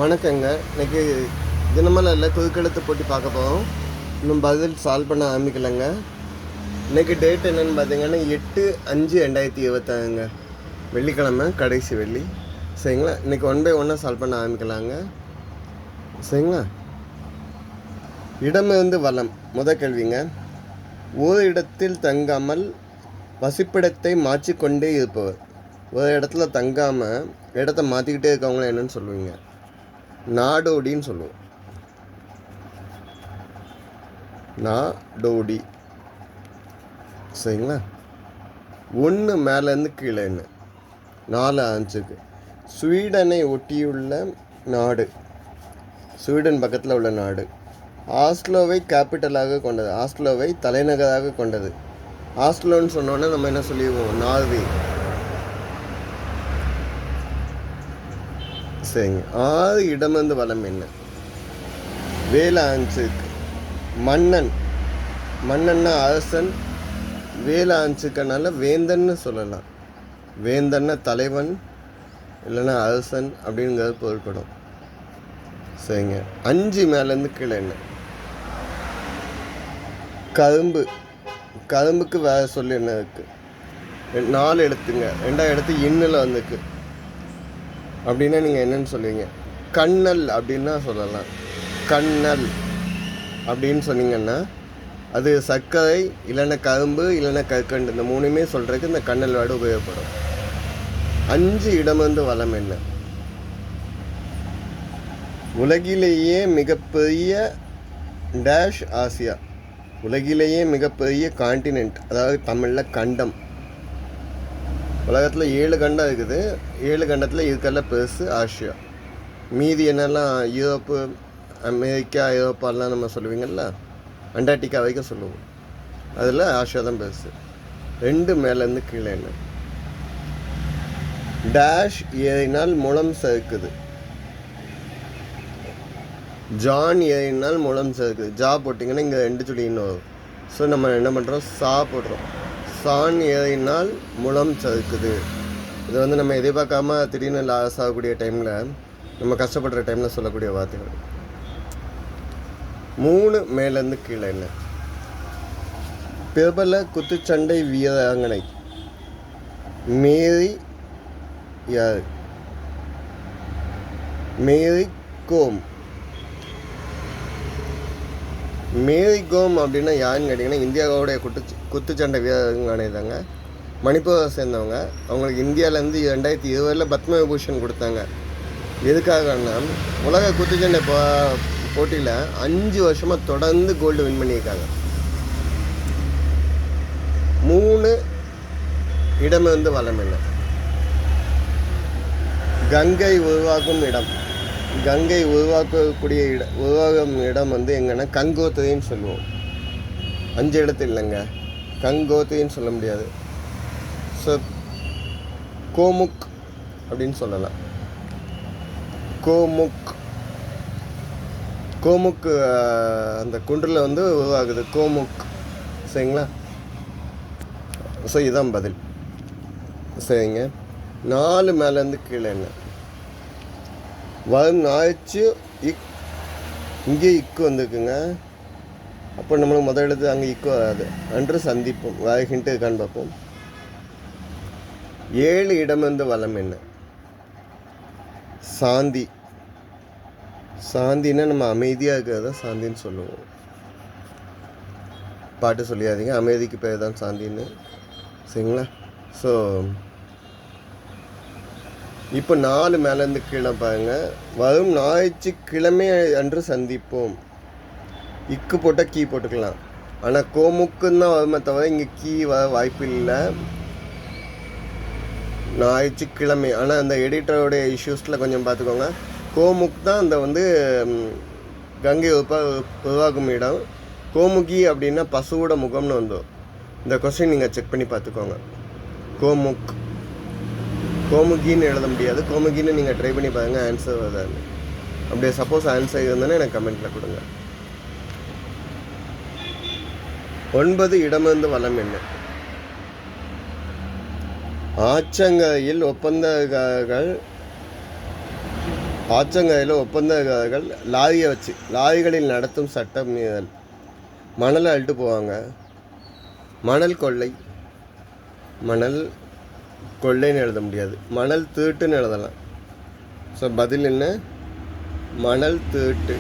வணக்கங்க. இன்னைக்கு தினமலரில் குறுக்கெழுத்து போட்டி பார்க்க போகிறோம். இன்னும் பதில் சால்வ் பண்ண ஆரம்பிக்கலைங்க. இன்றைக்கி டேட் என்னென்னு பார்த்தீங்கன்னா 8/5/2025ங்க, வெள்ளிக்கிழமை, கடைசி வெள்ளி. சரிங்களா? இன்றைக்கி 1 by 1 சால்வ் பண்ண ஆரம்பிக்கலாங்க. சரிங்களா? இடமிருந்து வலம். முதல் கேள்விங்க. ஒரு இடத்தில் தங்காமல் வசிப்பிடத்தை மாற்றிக்கொண்டே இருப்பவர். ஒரு இடத்துல தங்காமல் இடத்த மாற்றிக்கிட்டே இருக்கவங்கள என்னன்னு சொல்லுவீங்க? நாடோடின்னு சொல்லுவோம். நாடோடி. சரிங்களா? 1 மேலேருந்து கீழேன்னு 4 ஆன்ஸுக்கு. ஸ்வீடனை ஒட்டியுள்ள நாடு, ஸ்வீடன் பக்கத்தில் உள்ள நாடு. ஆஸ்லோவை கேபிட்டலாக கொண்டது, ஆஸ்லோவை தலைநகராக கொண்டது. ஆஸ்லோன்னு சொன்னோன்னே நம்ம என்ன சொல்லிடுவோம்? நார்வே. சரிங்க. 6 இடமிருந்து வலம் என்ன? 7 ஆன்ஸுக்கு. மன்னன், மன்னன்னா அரசன். 7 ஆன்ஸுக்கனால வேந்தன்னு சொல்லலாம். வேந்தன்னா தலைவன், இல்லைன்னா அரசன் அப்படிங்கிறது பொருட்படும். சரிங்க. 5 மேலேருந்து கீழே என்ன? கரும்பு. கரும்புக்கு வேறு சொல்லி என்ன இருக்குது? 4 எழுத்துங்க. 2ஆம் எழுத்து இன்னில் வந்துருக்கு. அப்படின்னா நீங்கள் என்னன்னு சொல்லுவீங்க? கண்ணல் அப்படின்னா சொல்லலாம். கண்ணல் அப்படின்னு சொன்னீங்கன்னா அது சர்க்கரை, இல்லைன்னா கரும்பு, இல்லைன்னா கற்கண்டு, இந்த 3மே சொல்கிறதுக்கு இந்த கண்ணல் வேர்டு உபயோகப்படும். 5 இடமிருந்து வலம் என்ன? உலகிலேயே மிகப்பெரிய டேஷ் ஆசியா. உலகிலேயே மிகப்பெரிய காண்டினென்ட், அதாவது தமிழில் கண்டம். உலகத்தில் 7 கண்டம் இருக்குது. 7 கண்டத்தில் இருக்கிறதுல பெருசு ஆசியா. மீதி என்னெல்லாம் யூரோப்பு, அமெரிக்கா, ஐரோப்பாலாம் நம்ம சொல்லுவீங்கள்ல, அண்டார்டிகா வரைக்கும் சொல்லுவோம். அதில் ஆசியா தான் பெருசு. 2 மேலேருந்து கீழே என்ன? டேஷ் ஏறினால் முளம் சறுக்குது. ஜான் ஏறினால் முளம் சறுக்குது. ஜா போட்டிங்கன்னா இங்கே 2 சொல்லி இன்னும் வரும். ஸோ நம்ம என்ன பண்ணுறோம்? சா போடுறோம். சான் ஏறினால் முளம் சறுக்குது. இது வந்து நம்ம எதிர்பார்க்காம திடீர்னு லாஸ் ஆகக்கூடிய டைமில், நம்ம கஷ்டப்படுற டைமில் சொல்லக்கூடிய வார்த்தைகள். 3 மேலேருந்து கீழே என்ன? பிரபல குத்துச்சண்டை வீராங்கனை. மேரி யார்? மேரி கோம். மேரி கோம் அப்படின்னா யாருன்னு கேட்டிங்கன்னா இந்தியாவோடைய குத்துச்சண்டை வீராங்கனை தாங்க. மணிப்பூரை சேர்ந்தவங்க. அவங்களுக்கு இந்தியாவிலேருந்து 2020 பத்ம விபூஷன் கொடுத்தாங்க. எதுக்காகன்னா உலக குத்துச்சண்டை போட்டியில் 5 வருஷமாக தொடர்ந்து கோல்டு வின் பண்ணியிருக்காங்க. 3 இடமிருந்து வலம் என்ன? கங்கை உருவாக்கும் இடம். கங்கை உருவாக்கக்கூடிய உருவாகும் இடம் வந்து எங்கன்னா கங்கோத்திரின்னு சொல்லுவோம். 5 இடத்து இல்லைங்க, கங்கோத்திரின்னு சொல்ல முடியாது. ஸோ கோமுக் அப்படின்னு சொல்லலாம். கோமுக். கோமுக் அந்த குன்றில் வந்து உருவாகுது கோமுக். சரிங்களா? ஸோ இதுதான் பதில். சரிங்க. 4 மேலேருந்து கீழே என்ன? வரும் ஞாயிற்று இங்கே இக்கு வந்துருக்குங்க. அப்போ நம்மளுக்கு முதல் எழுத்து அங்கே இக்கு வராது. அன்று சந்திப்போம். வேறு ஹிண்ட்டு இருக்கான்னு பார்ப்போம். 7 இடமிருந்து வலம் என்ன? சாந்தி. சாந்தின்னா நம்ம அமைதியாக இருக்கிறத சாந்தின்னு சொல்லுவோம். பாட்டு சொல்லியாதீங்க, அமைதிக்கு பேர் தான் சாந்தின்னு. சரிங்களா? ஸோ இப்போ 4 மேலேருந்து கீழே பாருங்கள். வரும் ஞாயிற்றுக்கிழமை அன்று சந்திப்போம். இக்கு போட்டால் கீ போட்டுக்கலாம். ஆனால் கோமுக்குன்னு தான் வருமே தவிர இங்கே கீ வர வாய்ப்பு இல்லை. ஞாயிற்றுக்கிழமை. ஆனால் அந்த எடிட்டருடைய இஷ்யூஸில் கொஞ்சம் பார்த்துக்கோங்க. கோமுக் தான் அந்த வந்து கங்கை உருவாகும் இடம். கோமுகி அப்படின்னா பசுவோட முகம்னு வந்தோம். இந்த கொஸ்டின் நீங்கள் செக் பண்ணி பார்த்துக்கோங்க. கோமுக், கோமுகின்னு எழுத முடியாது. கோமுகின்னு நீங்கள் ட்ரை பண்ணி பாருங்கள், ஆன்சர் வருதான்னு. அப்படியே சப்போஸ் ஆன்சர் இருந்ததுன்னா எனக்கு கமெண்ட்டில் கொடுங்க. 9 இடமிருந்து வலம் என்ன? ஆற்றங்கரையில் ஒப்பந்தக்காரர்கள் ஆச்சங்காயில் ஒப்பந்தக்காரர்கள் லாரியை வச்சு லாரிகளில் நடத்தும் சட்டம் மீறல். மணலை அள்ளிட்டு போவாங்க. மணல் கொள்ளை. மணல் கொள்ளைன்னு எழுத முடியாது, மணல் திருட்டுன்னு எழுதலாம். ஸோ பதில் என்ன? மணல் திருட்டு.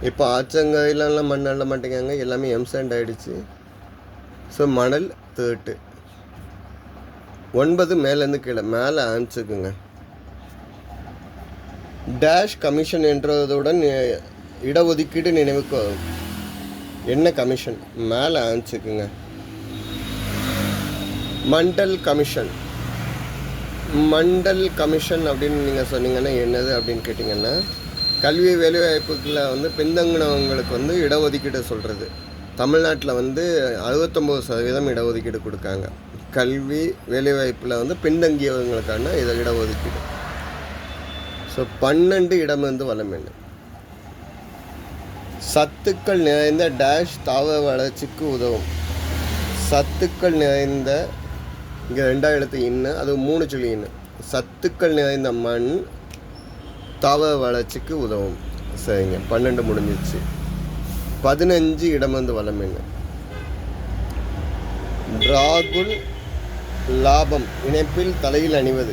இப்போ ஆச்சங்காயிலெலாம் மண் அள்ள மாட்டேங்காங்க, எல்லாமே எம்சாண்ட் ஆகிடுச்சு. ஸோ மணல் திருட்டு. 9 மேலேருந்து கீழே, மேலே ஆன்சருக்குங்க. டேஷ் கமிஷன் என்றதுடன் இடஒதுக்கீடு நினைவுக்கு வரும். என்ன கமிஷன்? மேலே ஆன்சருக்குங்க. மண்டல் கமிஷன். மண்டல் கமிஷன் அப்படின்னு நீங்கள் சொன்னீங்கன்னா என்னது அப்படின்னு கேட்டிங்கன்னா, கல்வி வேலைவாய்ப்புகளில் பின்தங்கினவங்களுக்கு இடஒதுக்கீடு சொல்கிறது. தமிழ்நாட்டில் 69% இடஒதுக்கீடு கொடுக்காங்க. கல்வி வேலைவாய்ப்பில் பின்தங்கியவங்களுக்கான இடஒதுக்கீடு. ஸோ 12 இடமிருந்து வளம் என்ன? சத்துக்கள் நிறைந்த டேஷ் தாவர வளர்ச்சிக்கு உதவும். சத்துக்கள் நிறைந்த, இங்கே 2 எழுத்து இன்னு, அது 3 சொல்லி இன்னு. சத்துக்கள் நிறைந்த மண் தாவர வளர்ச்சிக்கு உதவும். சரிங்க, 12 முடிஞ்சிச்சு. 15 இடமிருந்து வளம் என்ன? ராகுல் லாபம் இணைப்பில் தலையில் அணிவது.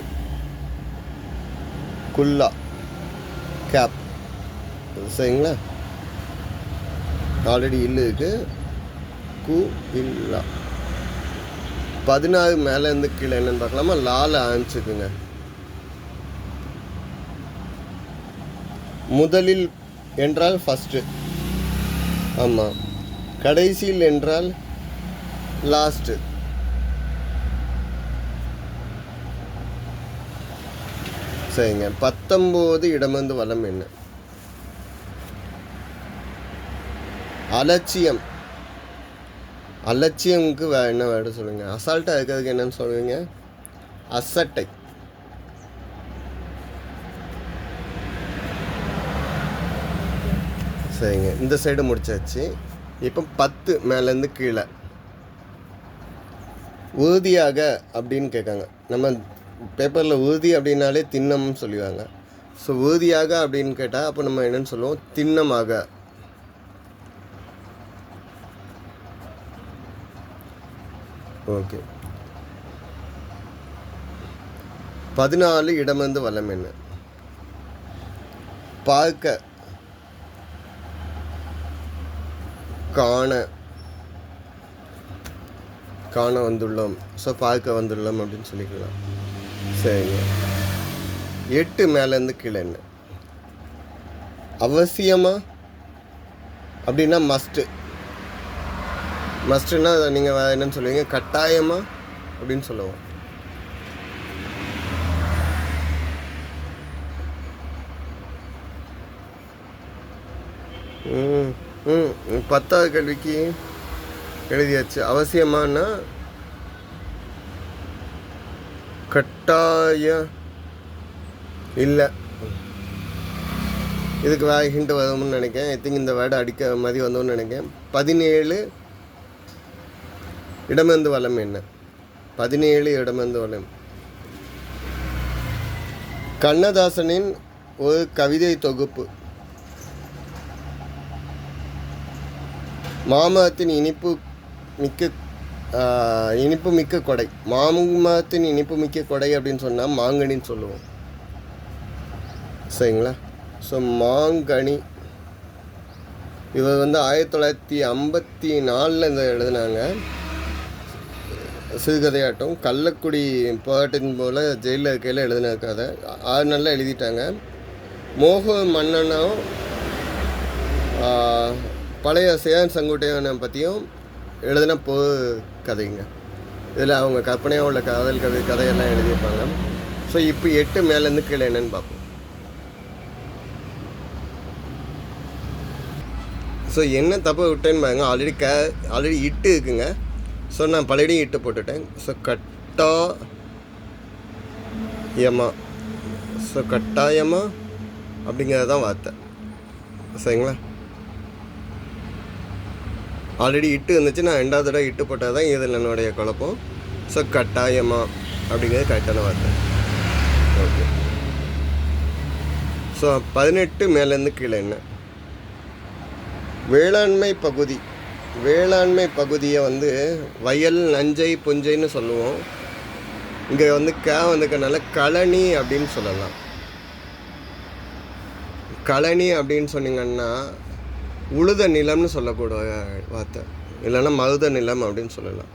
குல்லா கேப். சரிங்களா, ஆல்ரெடி இல்லு இருக்கு. கு இல்லா. 16 மேலேருந்து கீழே என்னன்னு பார்க்கலாமா? லால ஆரம்பிச்சுக்குங்க. முதலில் என்றால் ஃபஸ்ட்டு. ஆமாம். கடைசியில் என்றால் லாஸ்ட்டு. சரிங்க. 19 இடமிருந்து வளம் என்ன? அலட்சியம். அலட்சியமுக்கு என்ன வேர்டு சொல்லுங்கள்? அசால்ட்டாக இருக்கிறதுக்கு என்னன்னு சொல்லுவீங்க? அசட்டை. சரிங்க, இந்த சைடு முடிச்சாச்சு. இப்போ 10 மேலேருந்து கீழே. உறுதியாக அப்படின்னு கேட்காங்க. நம்ம பேப்பரில் உறுதி அப்படின்னாலே திண்ணம்னு சொல்லுவாங்க. ஸோ உறுதியாக அப்படின்னு கேட்டால் அப்போ நம்ம என்னென்னு சொல்லுவோம்? திண்ணமாக. ஓகே. 14 இடமிருந்து வளம் என்ன? பார்க்க, காண. காண வந்துள்ளோம். ஸோ பார்க்க வந்துள்ளோம் அப்படின்னு சொல்லிக்கலாம். சரிங்க. 8 மேலேருந்து கீழே என்ன? அவசியமா அப்படின்னா மஸ்ட்டு. மஸ்ட்டுன்னா நீங்கள் என்னன்னு சொல்லுவீங்க? கட்டாயமா அப்படின்னு சொல்லுவோம். ம் 10வது கேள்விக்கு எழுதியாச்சு. அவசியமானா கட்டாய இல்லை. இதுக்கு வேறு ஹிண்ட் வரும்னு நினைக்கிறேன். ஐ திங்க் இந்த வேர்டு அடிக்க மாதிரி வந்தோன்னு நினைக்கிறேன். 17 இடமிருந்து வளம் என்ன? 17 இடமிருந்து வளம். கண்ணதாசனின் ஒரு கவிதை தொகுப்பு. மாமரத்தின் இனிப்பு மிக்க கொடை. மாமரத்தின் இனிப்பு மிக்க கொடை அப்படின்னு சொன்னால் மாங்கனின்னு சொல்லுவோம். சரிங்களா? ஸோ மாங்கனி. இவர் 1954 இந்த எழுதினாங்க. சிறுகதையாட்டம். கள்ளக்குடி போராட்டத்தின் போல் ஜெயிலில் இருக்கையில் எழுதின கதை. 6 நாளில் எழுதிட்டாங்க. மோக மன்னனும் பழைய சேரன் செங்குட்டையனை பற்றியும் எழுதின கதைங்க. இதில் அவங்க கற்பனையாக உள்ள காதல் கதையெல்லாம் எழுதியிருப்பாங்க. ஸோ இப்போ 8 மேலேருந்து கீழே என்னன்னு பார்ப்போம். ஸோ என்ன தப்பு விட்டேன்னு பாருங்க. ஆல்ரெடி இட்டு இருக்குங்க. ஸோ நான் பழையடியும் இட்டு போட்டுட்டேன். ஸோ கட்டாயமா அப்படிங்கிறது தான் வார்த்தை. சரிங்களா? ஆல்ரெடி இட்டு இருந்துச்சு, நான் 2வது தடவை இட்டு போட்டால் தான் இதில் என்னுடைய குழப்பம். ஸோ கட்டாயமாக அப்படிங்கிறது கரெக்டான வார்த்தை. ஓகே. ஸோ 18 மேலேருந்து கீழே என்ன? வேளாண்மை பகுதி. வேளாண்மை பகுதியை வந்து வயல், நஞ்சை, புஞ்சைன்னு சொல்லுவோம். இங்கே வந்து வந்துக்கனால கழனி அப்படின்னு சொல்லலாம். கழனி அப்படின்னு சொன்னீங்கன்னா உழுத நிலம்னு சொல்லக்கூடிய வார்த்தை, இல்லைன்னா மருத நிலம் அப்படின்னு சொல்லலாம்.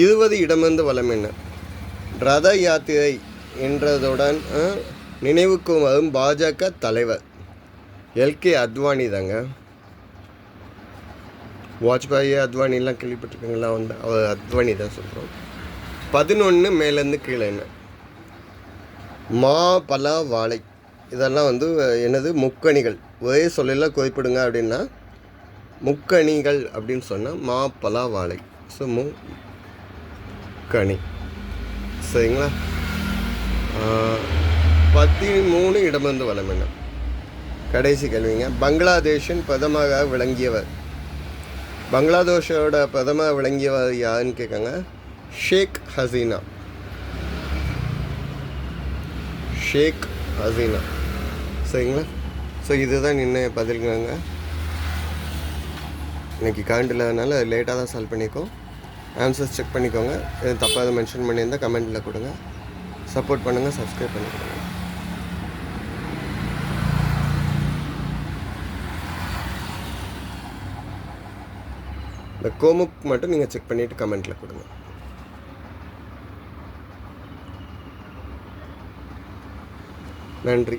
20 இடமிருந்து வளம் என்ன? ரத யாத்திரை என்றதுடன் நினைவுக்கு வரும் பாஜக தலைவர் எல்கே அத்வானி தாங்க. வாஜ்பாய், அத்வானிலாம் கேள்விப்பட்டிருக்கீங்களா? வந்து அவர் அத்வானி தான் சொல்கிறோம். 11 மேலேருந்து கீழே என்ன? மா, பலா, வாழை இதெல்லாம் வந்து என்னது? முக்கணிகள். ஒரே சொல்லலாம் குறிப்பிடுங்க அப்படின்னா முக்கணிகள் அப்படின்னு சொன்னால் மா, பலா, வாழை. ஸோ முக்கணி. சரிங்களா? 13 இடமிருந்து வளம் என்ன? கடைசி கேள்விங்க. பங்களாதேஷின் பிரதமராக விளங்கியவர். பங்களாதேஷோட பிரதமர் விளங்கியவர் யாருன்னு கேட்காங்க. ஷேக் ஹசீனா. ஷேக் ஹசீனா. சரிங்களா? ஸோ இதுதான் இன்னும் பதில்கிறாங்க. இன்றைக்கி கரண்ட் இல்லாதனால லேட்டாக தான் சால்வ் பண்ணிக்கோம். ஆன்சர்ஸ் செக் பண்ணிக்கோங்க. எதுவும் தப்பாக மென்ஷன் பண்ணியிருந்தால் கமெண்ட்டில் கொடுங்க. சப்போர்ட் பண்ணுங்கள், சப்ஸ்கிரைப் பண்ணிக்கோங்க. இந்த கோமுக் மட்டும் நீங்கள் செக் பண்ணிவிட்டு கமெண்ட்டில் கொடுங்க. நன்றி.